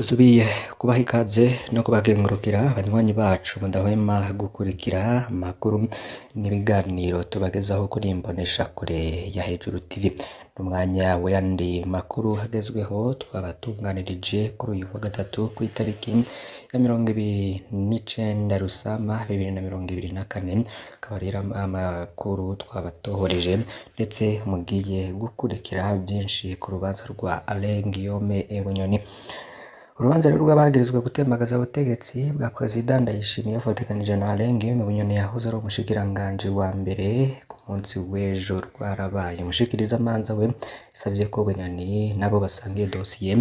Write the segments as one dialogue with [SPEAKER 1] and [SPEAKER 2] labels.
[SPEAKER 1] Dusubiye kubaha ikaze no kubakengurukira banywanyi bacu mudahwema gukurikira amakuru n'ibiganiro tubagezaho kuri Imboneshakure ya Hejuru TV. N'umwanya w'ayandi makuru hagezweho twabatunganirije kuri uyu wa gatatu ku itariki ya 29 Rusama 2024. Akaba rero amakuru twabatohoreje ndetse mugiye gukurikira byinshi ku rubanza rwa Alain Guillaume Bunyoni. Urubanza rero rw'abagirizwa gutembagaza ubutegetsi bwa Perezida Ndayishimiye bafatikanije na Alain Guillaume Bunyoni yahoze ari umushikiranganji wa mbere ku munsi w'ejo rwarabaye. Umushikirizamanza we yasavye ko Bunyoni nabo basangiye dosiye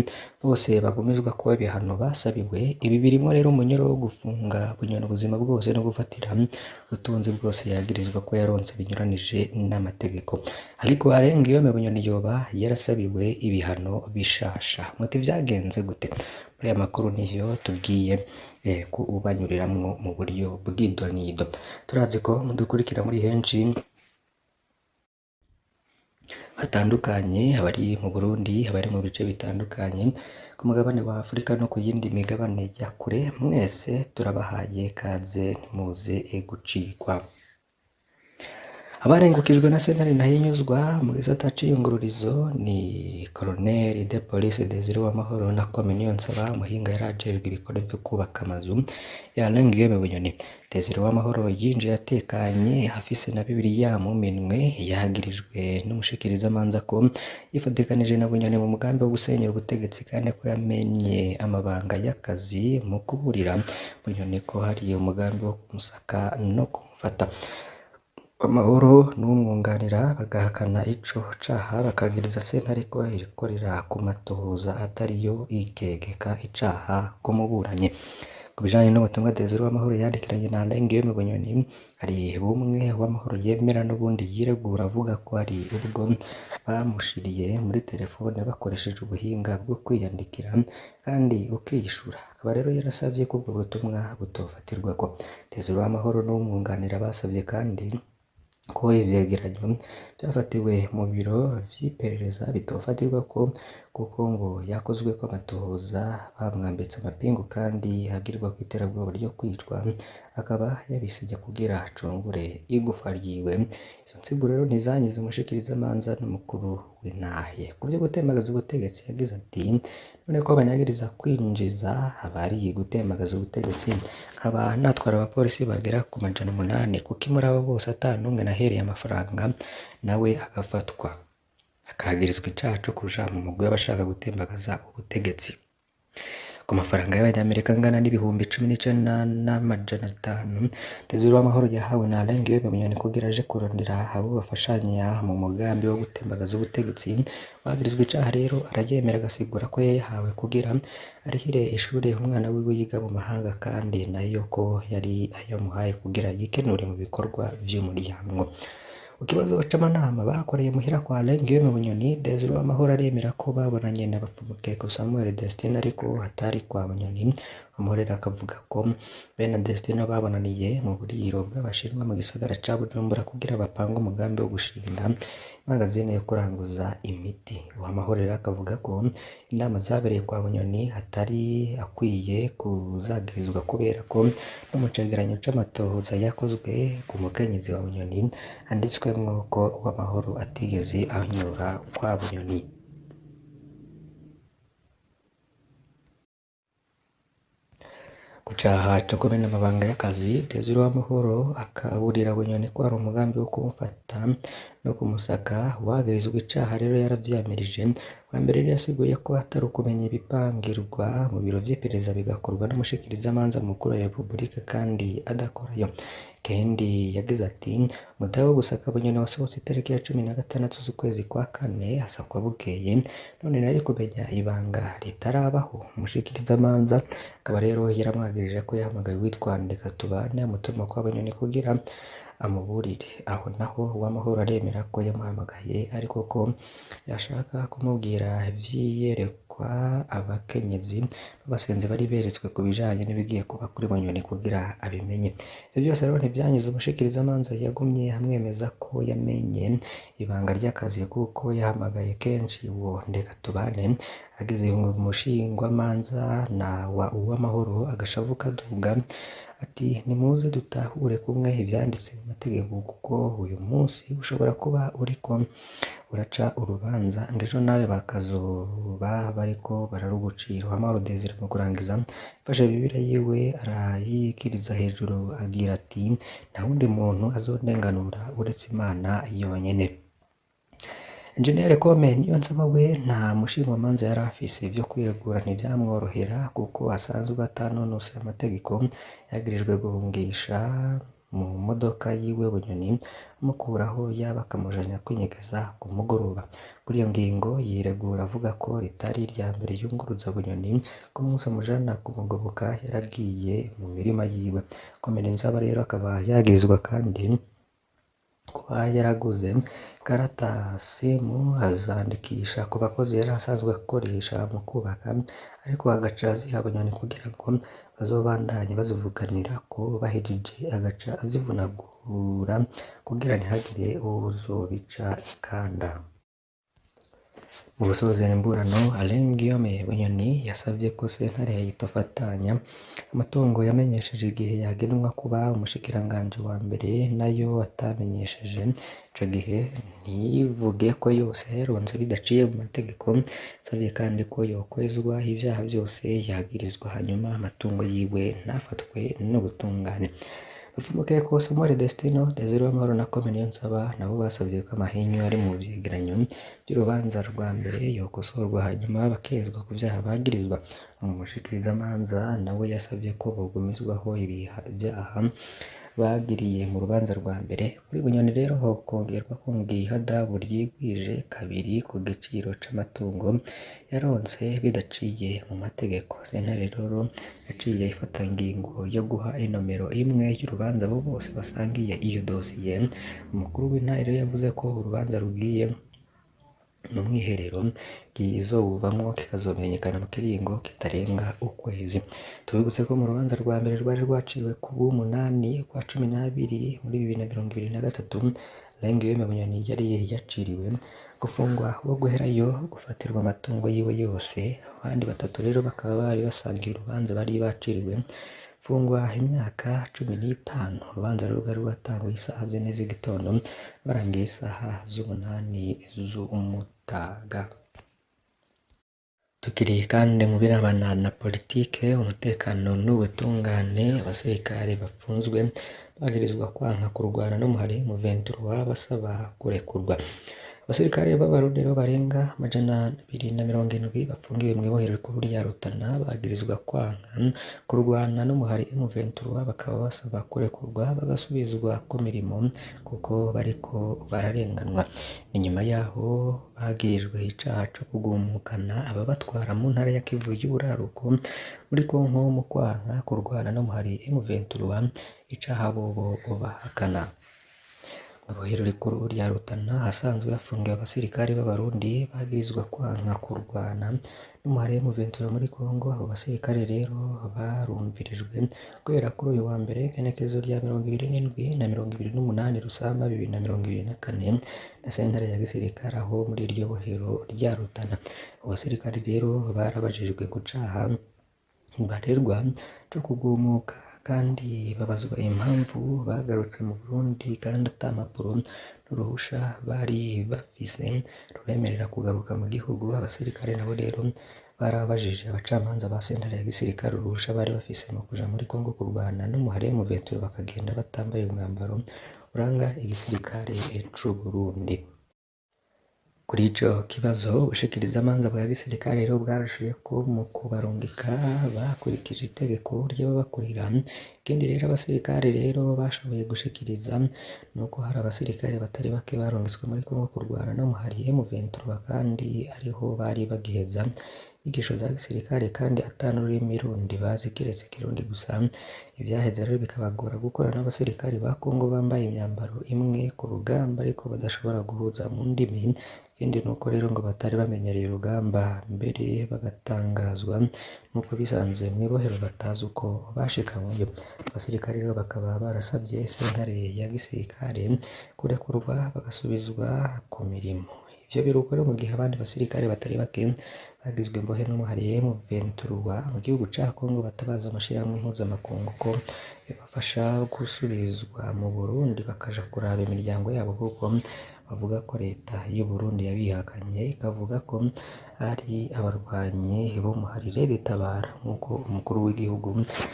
[SPEAKER 1] bose bagumizwa kuba ibihano basabiwe. Ibi birimo rero umunyoro wo gufunga Bunyoni ubuzima bwose no gufatira ubutunzi bwose yagirizwa ko yaronse binyuranije n'amategeko. Ariko Alain Guillaume Bunyoni yoba yarasabiwe ibihano bishasha. Muti vyagenze gute? Muri aya makuru niyo tugiye kubanyuriramwo mu buryo bw'idonido. Turazi ko mudukurikira muri henshi hatandukanye, abari mu Burundi, abari mu bice bitandukanye ku mugabane wa Afurika no ku yindi migabane ya kure. Mwese turabahaye kaze ntimuze gucikwa. Abarengukijwe na sentare ntahinyuzwa mu gisata c'iyungururizo ni Colonel de Police Desire Uwamahoro na Kome Niyonsaba, umuhinga yari ajejwe ibikorwa vyo kubaka amazu ya Alain Guillaume Bunyoni. Desire Uwamahoro yinjiye atekanye afise na Bibiliya mu minwe, yagirijwe n'umushikirizamanza ko yifadikanije na Bunyoni mu mugambi wo gusenyera ubutegetsi kandi ko yamenye amabanga y'akazi mu kuburira Bunyoni ko hari umugambi wo kumusaka no kumufata. Amahoro n'umwunganira bagahakana ico caha, bakagiriza sentare ko irikorera ku matohoza atariyo ikegeka icaha ku muburanyi. Ku bijanye n'ubutumwa Desire Uwamahoro yandikiranye na Alain Guillaume Bunyoni, hari bumwe Uwamahoro yemera n'ubundi yiregura, avuga ko ari ubwo bamushiriye muri telefone bakoresheje ubuhinga bwo kwiyandikira kandi ukiyishura. Akaba rero yarasavye ko ubwo butumwa butofatirwako. Desire Uwamahoro n'umwunganira basavye kandi ko ivyegeranyo vyafatiwe mu biro vy'iperereza bitofatirwa ko kuko ngo yakozwe ko amatohoza, bamwambitse amapingu kandi hagirwa ku iterabwoba ryo kwicwa, akaba yabisije kugira acungure igufa ryiwe. Izo nsiguro rero ntizanyuze umushikirizamanza n'umukuru w'intahe. Ku vyo gutembagaza ubutegetsi yagize ati: none ko banyagiriza kwinjiza abari gutembagaza ubutegetsi, nkaba natwara abapolisi bagera ku 800, kuko muri abo bose ata n'umwe nahereye amafaranga nawe agafatwa akagirizwa icaha co kuja mu mugwi w'abashaka gutembagaza ubutegetsi ku mafaranga y'abanyamerika angana n'ibihumbi 19,500 Desire Uwamahoro yahawe na Alain Guillaume Bunyoni kugira aje kurondera abo bafashanya mu mugambi wo gutembagaza ubutegetsi. Bagirizwa icaha rero araryemera, agasigura ko yayahawe kugira arihire ishure umwana wiwe yiga mu mahanga, kandi nayo ko yari ayamuhaye kugira yikenure mu bikorwa vy'umuryango. Ku kibazo c'amanama bakoreye muhira kwa Alain Guillaume Bunyoni, Desire Uwamahoro aremera ko babonanye na Bapfumukeko Samuel Destin ariko hatari kwa Bunyoni. Uwamahoro akavuga ko bene Destin babonaniye mu buriro bw'abashinwa mu gisagara ca Bujumbura kugira bapange umugambi wo gushinga magazine yo kuranguza imiti. Uwamahoro akavuga ko inama zabereye kwa Bunyoni hatari akwiye kuzagirizwa kubera ko no mu cegeranyo c'amatohoza yakozwe ku mukenyezi wa Bunyoni handitswemwo ko Uwamahoro atigeze anyura kwa Bunyoni. Ku caha co kumena amabanga y'akazi, Desire Uwamahoro akaburira Bunyoni ko hari umugambi wo kumufata no kumusaka. Uwagirizwa icaha rero yaravyamirije. Bwa mbere rero yasiguye ko atari ukumenya ibipangirwa mu biro vy'iperereza bigakorwa n'umushikirizamanza mukuru wa Repubulika kandi adakorayo. Kendi yagize ati: umutahe wo gusaka Bunyoni wasohotse itariki ya 16 z'ukwezi kwa kane, asakwa bukeye, none nari kumenya ibanga ritarabaho. Umushikirizamanza akaba rero yaramwagirije ko yahamagaye witwa Ndekatubane amutuma kwa Bunyoni kugira amuburire. Aho naho Uwamahoro aremera ko yamuhamagaye ariko ko yashaka kumubwira vy'iyereko harungikwa abakenyezi b'abasenzi bari beretswe ku bijanye n'ibigiye kuba kuri Bunyoni kugira abimenye. Ivyo byose rero ntivyanyuze umushikirizamanza, yagumye amwemeza ko yamenye ibanga ry'akazi kuko yahamagaye kenshi uwo Ndekatubane ageze umushingwamanza na Uwamahoro agashavu kaduga ati nimuze dutahure kumwe ivyanditse mu mategeko kuko uyu munsi ushobora kuba uriko uraca urubanza ngejo nawe bakazoba bariko bararugucira. Uwamahoro Desire mu kurangiza yafashe Bibiliya yiwe arayikiriza hejuru agira ati nta wundi muntu azondenganura uretse Imana yonyene. Engineer Kome Niyonsaba we nta mushingwamanza yari afise vyo kwiregura ntivyamworohera kuko asanzwe atanonosoye amategeko, yagirijwe guhungisha mu modoka yiwe Bunyoni amukuraho yaba akamujanya kwinyegeza ku mugoroba. Kuri iyo ngingo yiregura avuga ko ritari irya mbere yunguruza Bunyoni ko umunsi amujana kumugoboka yaragiye mu mirima yiwe. Kome Niyonsaba rero akaba yagirizwa kandi kuba yaraguze karatasimu azandikisha ku bakozi yari asanzwe akoresha mu kubaka, ariko agaca aziha Bunyoni kugira ngo bazobandanye bazivuganira ko bahejeje, agaca azivunagura kugira ntihagire uzobica ikanda. Mu gusozera imburano, Alain Guillaume Bunyoni yasavye ko sentare yitofatanya amatungo yamenyesheje igihe yagenwa kuba umushikiranganji wa mbere nayo atamenyesheje ico gihe ntivuge ko yose yaronse bidaciye mu mategeko. Yasavye kandi ko yokwezwa ivyaha vyose yagirizwa hanyuma amatungo yiwe ntafatwe n'ubutungane. Bafumuke ko Samuel Destino, Desire Uwamahoro na Kome Niyonsaba nabo basavye ko amahinyu ari mu vyegeranyo vy'urubanza rwa mbere yokosorwa hanyuma bakezwa ku vyaha bagirizwa. Umushikirizamanza nawe yasavye ko bogumizwaho ibyaha bagiriye mu rubanza rwa mbere. Kuri Bunyoni rero hokongerwa ko ihadabu ryigwije kabiri ku giciro c'amatungo yaronse bidaciye mu mategeko. Sentare rero yaciye ifata ingingo yo guha inomero imwe y'urubanza abo bose basangiye iyo dosiye. Umukuru w'intara rero yavuze ko urubanza rugiye mu mwiherero kizowuvamwo kikazomenyekana mu kiringo kitarenga ukwezi. Tubibutse ko mu rubanza rwa mbere rwari rwaciwe ku bw'umunani kwa 12 muri 2023 Alain Guillaume Bunyoni yari yaciriwe gufungwa wo guherayo gufatirwa amatungo yiwe yose. Abandi batatu rero bakaba bari basangiye urubanza bari baciriwe fungwa imyaka 15. Urubanza rwari rwatanguye isaha 4 z'igitondo barangiye isaha 8 z'umutaga. Tukiri kandi mu birabana na politike, umutekano n'ubutungane, abasirikare bafunzwe bagirizwa kwanka kurwana n'umuhari M23 basaba kurekurwa. Abasirikare b'Abarundi barenga 270 bafungiwe mu ibohero rikuru rya Rutana bagirizwa kwanka kurwana n'umuhari M23 bakaba basaba kurekurwa bagasubizwa ku mirimo kuko bariko bararenganwa. Inyuma yaho bagirijwe icaha co kugumukana ababatwara mu ntara ya Kivu y'Uburaruko muri Kongo mu kwanka kurwana n'umuhari M23, icaha bobo bahakana. Ibohero rikuru rya Rutana hasanzwe hafungiwe abasirikare b'Abarundi bagirizwa kwanka kurwana n'umuhari M23 muri Kongo. Abo basirikare rero barumvirijwe guhera kuri uyu wa mbere igenekerezo rya 27 na 28 Rusama 2024 na sentare ya gisirikare aho muri iryo bohero rya Rutana. Abo basirikare rero barabajijwe ku caha barerwa co kugumuka kandi babazwa impamvu bagarutse mu Burundi kandi ata mpapuro n'uruhusha bari bafise rubemerera kugaruka mu gihugu. Abasirikare nabo rero barabajije abacamanza ba sentare ya gisirikare uruhusha bari bafise mu kuja muri Kongo kurwana n'umuhari M23 bakagenda batambaye umwambaro uranga igisirikare c'u Burundi. Kuri ico kibazo ubushikirizamanza bwa gisirikare rero bwarashiye ko mu kubarungika bakurikije itegeko ry'ababakurira. Ikindi rero abasirikare rero bashoboye gushikiriza nuko hari abasirikare batari bake barungitswe muri Kongo kurwana n'umuhari M23 kandi ariho bari bagiheza inyigisho za gisirikare kandi ata n'ururimi rundi bazi kiretse Kirundi gusa. Ivyaheze rero bikabagora gukorana n'abasirikari ba Kongo bambaye imyambaro imwe ku rugamba ariko badashobora guhuza mu ndimi. Ikindi nuko rero ngo batari bamenyereye urugamba, mbere bagatangazwa nuko bisanze mw'ibohero batazi uko bashikanyweyo. Abasirikare rero bakaba barasavye sentare ya gisirikare kurekurwa bagasubizwa ku mirimo. Ivyo biruko rero mu gihe abandi basirikare batari bake bagizwe imbohe n'umuhari M23 mu gihugu ca Kongo batabaza amashirahamwe mpuzamakungu ko bibafasha gusubizwa mu Burundi bakaja kuraba imiryango yabo, kuko bavuga ko leta y'u Burundi yabihakanye ikavuga ko ari abarwanyi b'umuhari Red Tabara, nk'uko umukuru w'igihugu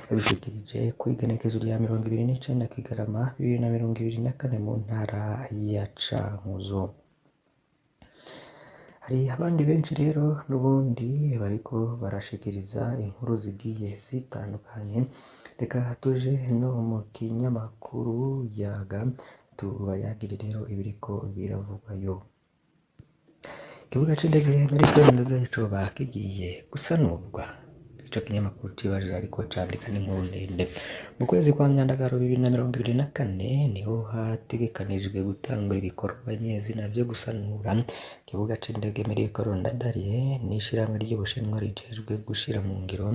[SPEAKER 1] yabishikirije kw'igenekezo rya 29 Kigarama 2024 mu ntara ya Cankuzo. Hari abandi benshi rero n'ubundi bariko barashikiriza inkuru zigiye zitandukanye. Reka tuje no mu kinyamakuru Yaga tubayagire rero ibiriko biravugwayo. Ikibuga c'indege muri Rwanda coba kigiye gusanurwa. Ico kinyamakuru cibaje ariko candika n'inkuru ndende. Mu kwezi kwa Myandagaro 2024 niho hategekanijwe gutangura ibikorwa nyezina vyo gusanura ikibuga c'indege muri Rwanda n'ishirahamwe ry'Ubushinwa rijejwe gushira mu ngiro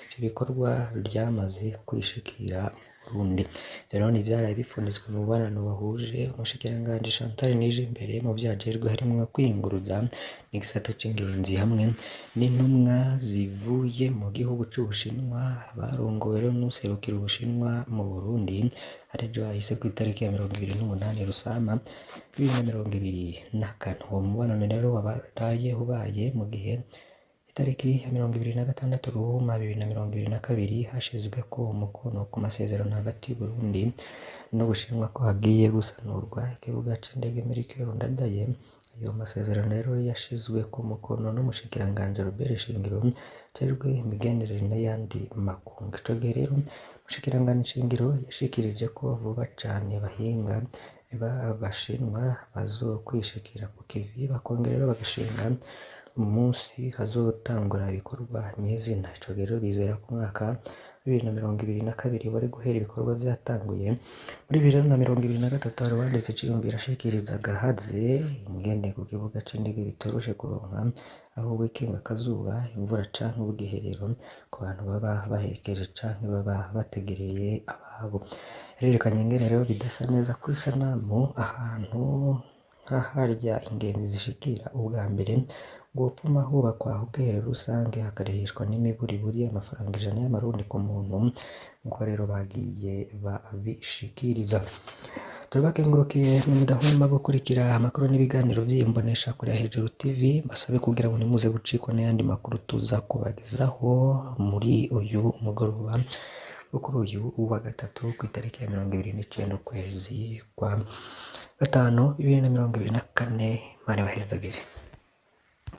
[SPEAKER 1] ivyo bikorwa ryamaze kwishikira Burundi. Rero ni vyaraye bifunditswe mu mubonano wahuje umushikiranganji Chantal Nijimbere mu vyajejwe harimwo kwiyunguruza n'igisata c'ingenzi hamwe n'intumwa zivuye mu gihugu c'Ubushinwa barongowe rero n'userukira Ubushinwa mu Burundi arejo ahise kw'itariki ya 28 Rusama 2024. Uwo mubonano rero wabaraye ubaye mu gihe itariki ya 26 Ruhuma 2022 hashizweko umukono ku masezerano hagati y'Uburundi n'Ubushinwa ko hagiye gusanurwa ikibuga c'indege muri Rwanda. Ayo masezerano rero yashizwe ku mukono n'umushikiranganji Robert Shingiro ajejwe imigenderanire n'ayandi makungu. Ico gihe rero umushikiranganji Shingiro yashikirije ko vuba cane abahinga b'Abashinwa bazokwishikira ku kivi bakongera rero bagashinga umunsi hazotangura ibikorwa nyezina. Ico rero bizera ku mwaka 2022 bari guhera ibikorwa vyatanguye. Muri 2023 hari wanditse iciyumviro ashikiriza gahaze ingene ku kibuga c'indege bitoroshe kuronka aho wikinga akazuba, imvura canke ubwiherero ku bantu baba baherekeje canke baba bategereye ababo. Yarerekanye ingene rero bidasa neza kw'isanamu ahantu nk'aharya ingenzi zishikira ubwa mbere gupfuma hubakwa ubwiherero rusange hakarihishwa n'imiburiburi amafaranga 100 y'amarundi ku muntu, nk'uko rero bagiye babishikiriza. Turabakengurukiye mudahwema gukurikira amakuru n'ibiganiro vy'imbonesha kuri Hejuru TV. Basabe kugira ngo nimuze gucikwa n'ayandi makuru tuza kubagezaho muri uyu mugoroba wo kuri uyu wa gatatu kw'itariki ya 29 ukwezi kwa gatanu 2024. Mane bahezagire.